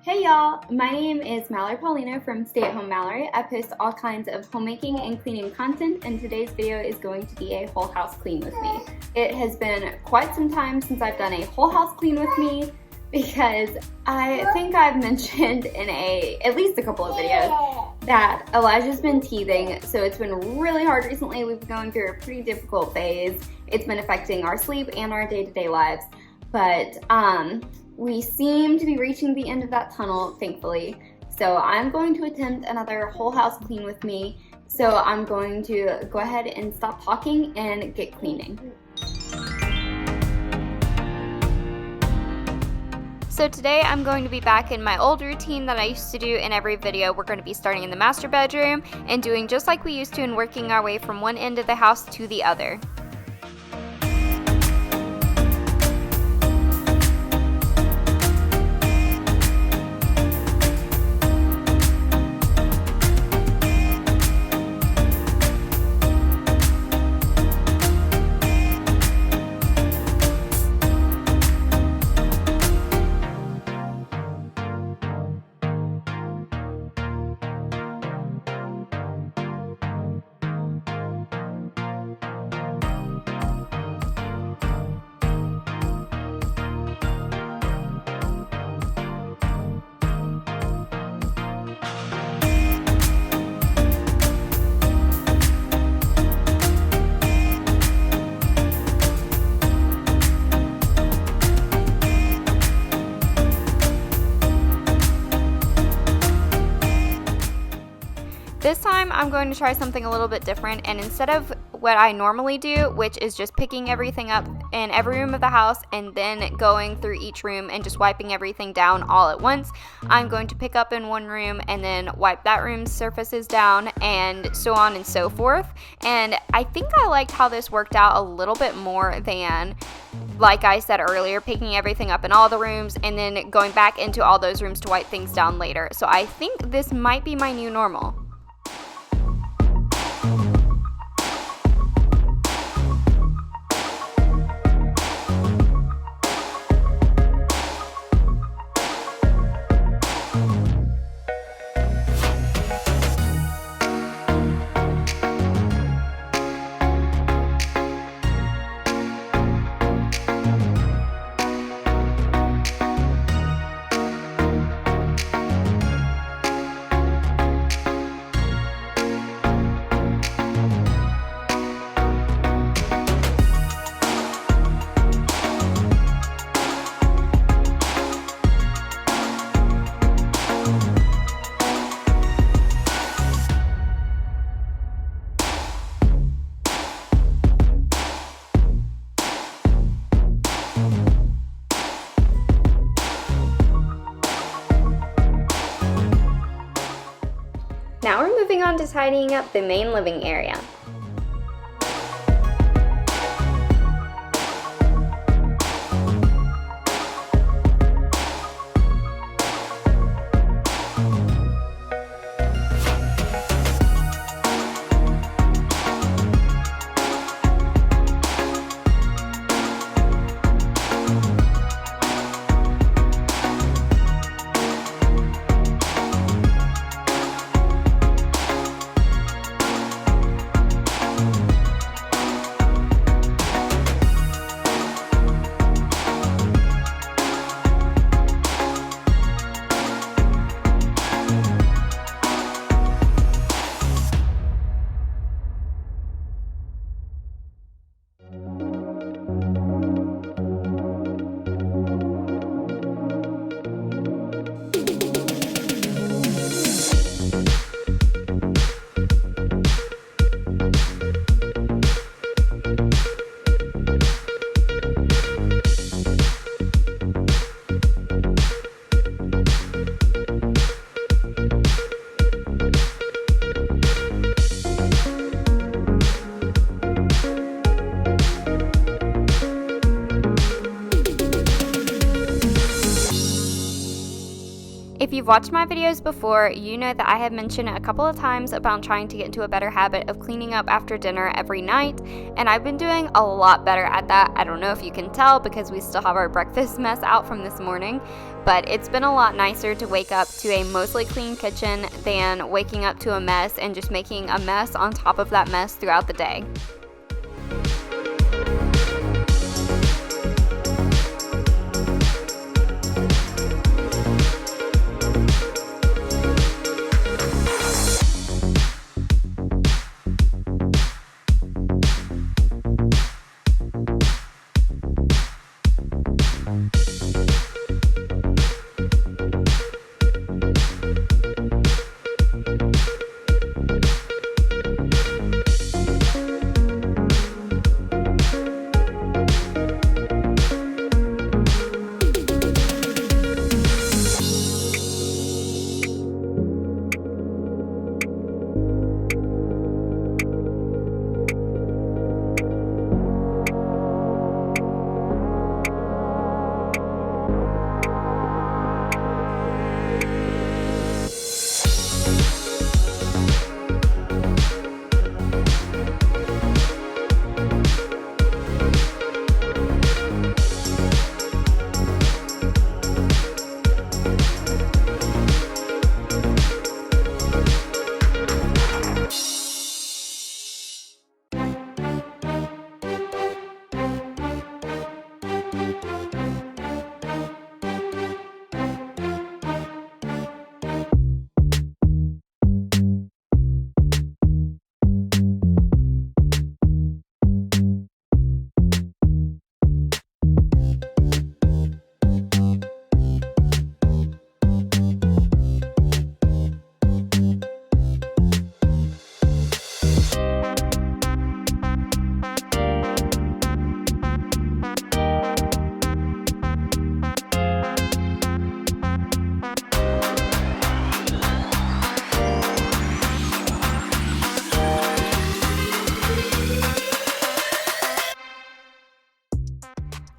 Hey y'all, my name is Mallory Paulino from SAHMallorie. I post all kinds of homemaking and cleaning content, and today's video is going to be a whole house clean with me. It has been quite some time since I've done a whole house clean with me because I think I've mentioned in at least a couple of videos that Elijah's been teething, so it's been really hard recently. We've been going through a pretty difficult phase. It's been affecting our sleep and our day-to-day lives, but we seem to be reaching the end of that tunnel, thankfully. So I'm going to attempt another whole house clean with me. So I'm going to go ahead and stop talking and get cleaning. So today I'm going to be back in my old routine that I used to do in every video. We're going to be starting in the master bedroom and doing just like we used to and working our way from one end of the house to the other. This time I'm going to try something a little bit different, and instead of what I normally do, which is just picking everything up in every room of the house and then going through each room and just wiping everything down all at once, I'm going to pick up in one room and then wipe that room's surfaces down and so on and so forth. And I think I liked how this worked out a little bit more than, like I said earlier, picking everything up in all the rooms and then going back into all those rooms to wipe things down later. So I think this might be my new normal. Now we're moving on to tidying up the main living area. If you've watched my videos before, you know that I have mentioned a couple of times about trying to get into a better habit of cleaning up after dinner every night, and I've been doing a lot better at that. I don't know if you can tell because we still have our breakfast mess out from this morning, but it's been a lot nicer to wake up to a mostly clean kitchen than waking up to a mess and just making a mess on top of that mess throughout the day.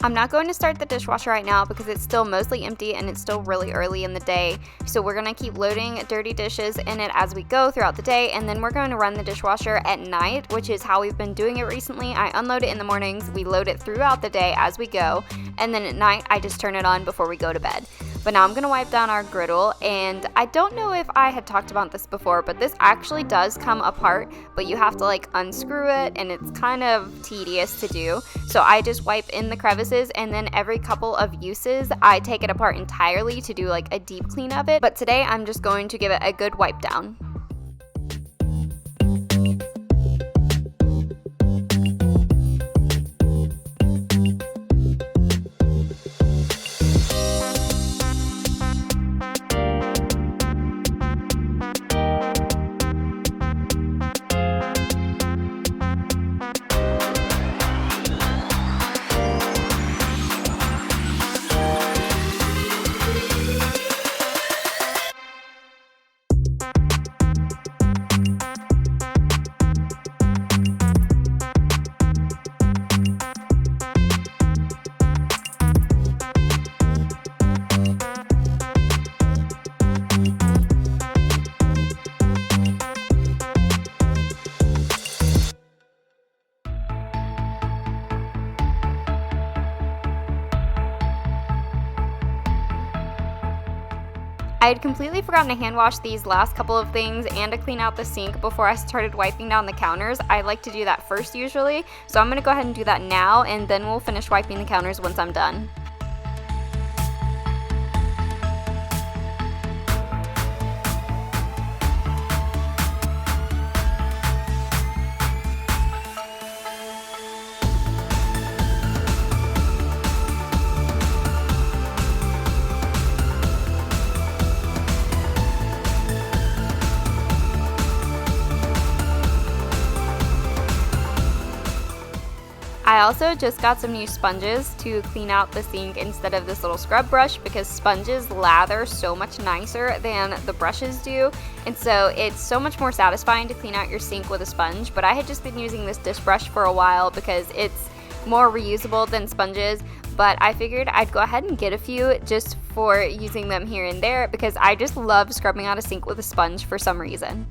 I'm not going to start the dishwasher right now because it's still mostly empty and it's still really early in the day. So we're going to keep loading dirty dishes in it as we go throughout the day, and then we're going to run the dishwasher at night, which is how we've been doing it recently. I unload it in the mornings, we load it throughout the day as we go, and then at night I just turn it on before we go to bed. But now I'm going to wipe down our griddle, and I don't know if I had talked about this before, but this actually does come apart, but you have to like unscrew it, and it's kind of tedious to do. So I just wipe in the crevices, and then every couple of uses I take it apart entirely to do like a deep clean of it. But today I'm just going to give it a good wipe down. I had completely forgotten to hand wash these last couple of things and to clean out the sink before I started wiping down the counters. I like to do that first usually, so I'm going to go ahead and do that now, and then we'll finish wiping the counters once I'm done. I also just got some new sponges to clean out the sink instead of this little scrub brush, because sponges lather so much nicer than the brushes do, and so it's so much more satisfying to clean out your sink with a sponge. But I had just been using this dish brush for a while because it's more reusable than sponges, but I figured I'd go ahead and get a few just for using them here and there because I just love scrubbing out a sink with a sponge for some reason.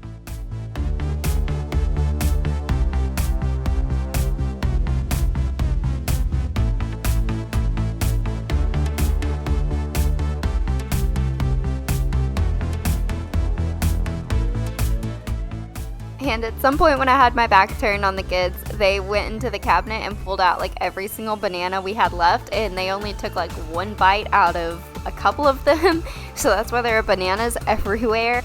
And at some point when I had my back turned on the kids, they went into the cabinet and pulled out like every single banana we had left, and they only took like one bite out of a couple of them, so that's why there are bananas everywhere.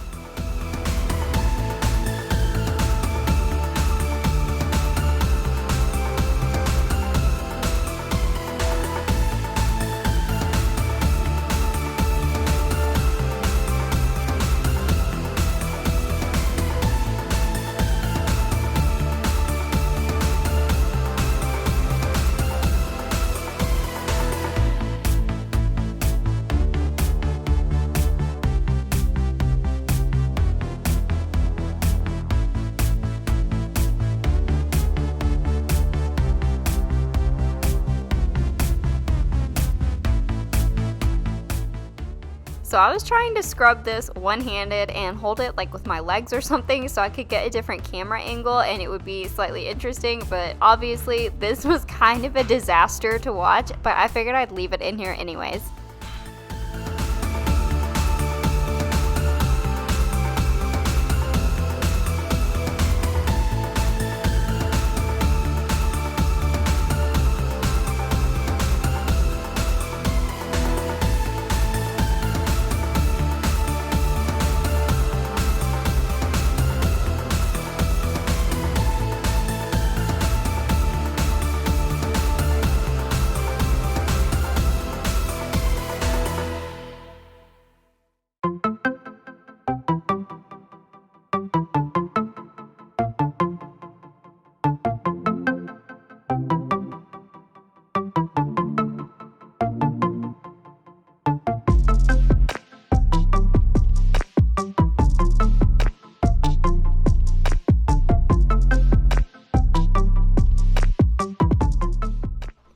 So I was trying to scrub this one-handed and hold it like with my legs or something so I could get a different camera angle and it would be slightly interesting, but obviously this was kind of a disaster to watch, but I figured I'd leave it in here anyways.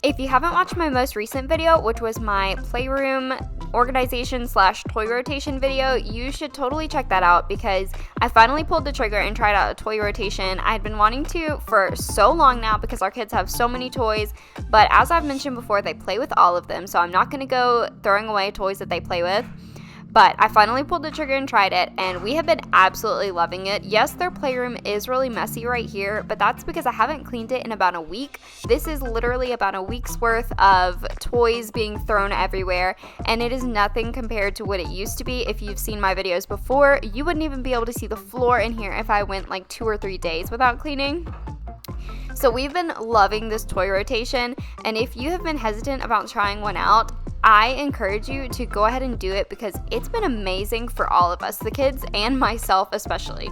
If you haven't watched my most recent video, which was my Playroom organization / toy rotation video, you should totally check that out because I finally pulled the trigger and tried out a toy rotation. I had been wanting to for so long now because our kids have so many toys, but as I've mentioned before, they play with all of them, so I'm not going to go throwing away toys that they play with. But I finally pulled the trigger and tried it, and we have been absolutely loving it. Yes, their playroom is really messy right here, but that's because I haven't cleaned it in about a week. This is literally about a week's worth of toys being thrown everywhere, and it is nothing compared to what it used to be. If you've seen my videos before, you wouldn't even be able to see the floor in here if I went like 2 or 3 days without cleaning. So we've been loving this toy rotation, and if you have been hesitant about trying one out, I encourage you to go ahead and do it because it's been amazing for all of us, the kids and myself especially.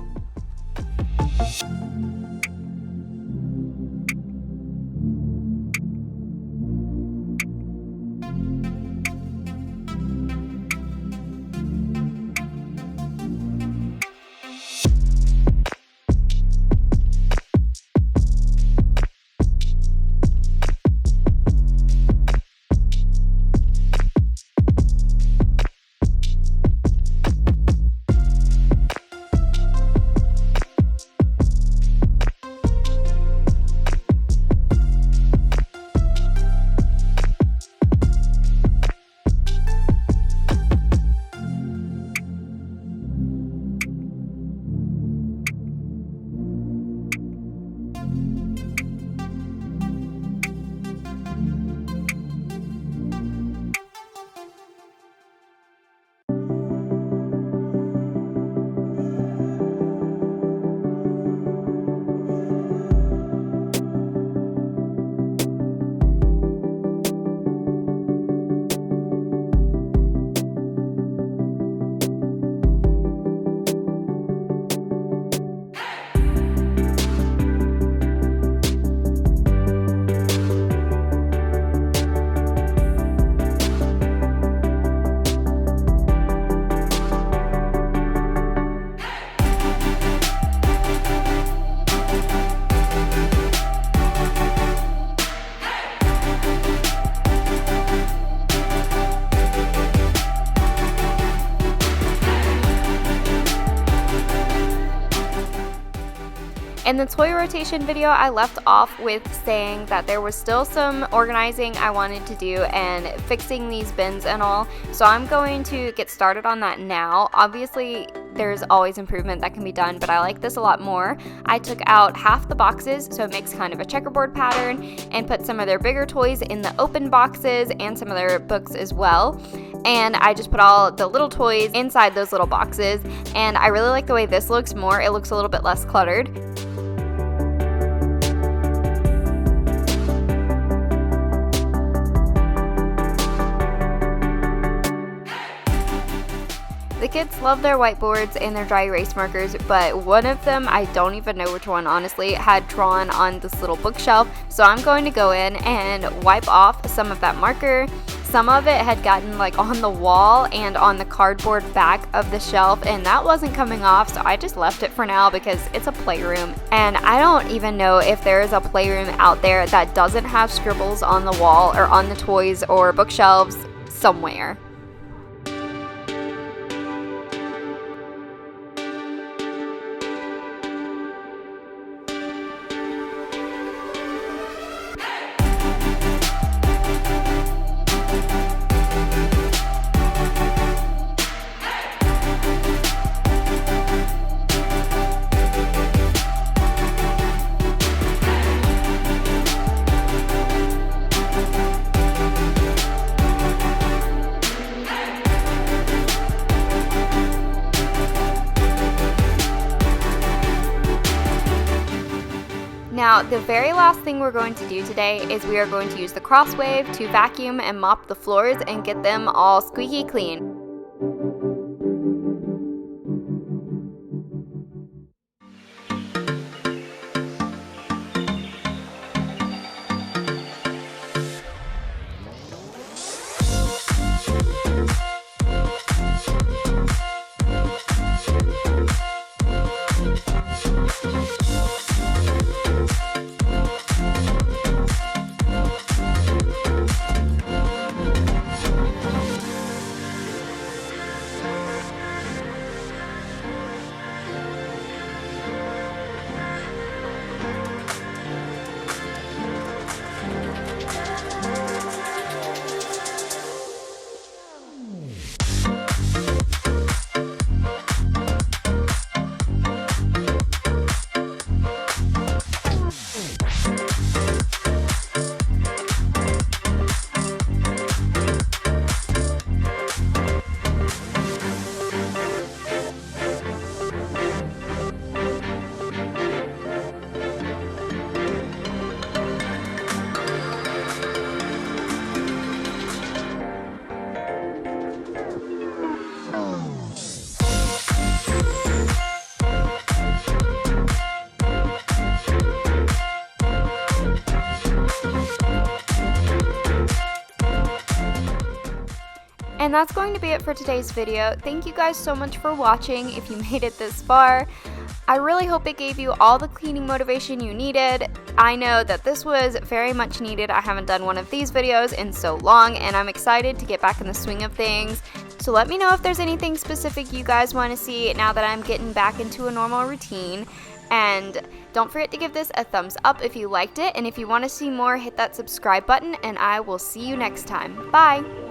In the toy rotation video, I left off with saying that there was still some organizing I wanted to do and fixing these bins and all, so I'm going to get started on that now. Obviously, there's always improvement that can be done, but I like this a lot more. I took out half the boxes, so it makes kind of a checkerboard pattern, and put some of their bigger toys in the open boxes and some of their books as well. And I just put all the little toys inside those little boxes, and I really like the way this looks more. It looks a little bit less cluttered. The kids love their whiteboards and their dry erase markers, but one of them, I don't even know which one honestly, had drawn on this little bookshelf, so I'm going to go in and wipe off some of that marker. Some of it had gotten like on the wall and on the cardboard back of the shelf, and that wasn't coming off, so I just left it for now because it's a playroom. And I don't even know if there is a playroom out there that doesn't have scribbles on the wall or on the toys or bookshelves somewhere. Now, the very last thing we're going to do today is we are going to use the Crosswave to vacuum and mop the floors and get them all squeaky clean. And that's going to be it for today's video. Thank you guys so much for watching if you made it this far. I really hope it gave you all the cleaning motivation you needed. I know that this was very much needed. I haven't done one of these videos in so long, and I'm excited to get back in the swing of things. So let me know if there's anything specific you guys want to see now that I'm getting back into a normal routine. And don't forget to give this a thumbs up if you liked it, and if you want to see more, hit that subscribe button, and I will see you next time. Bye!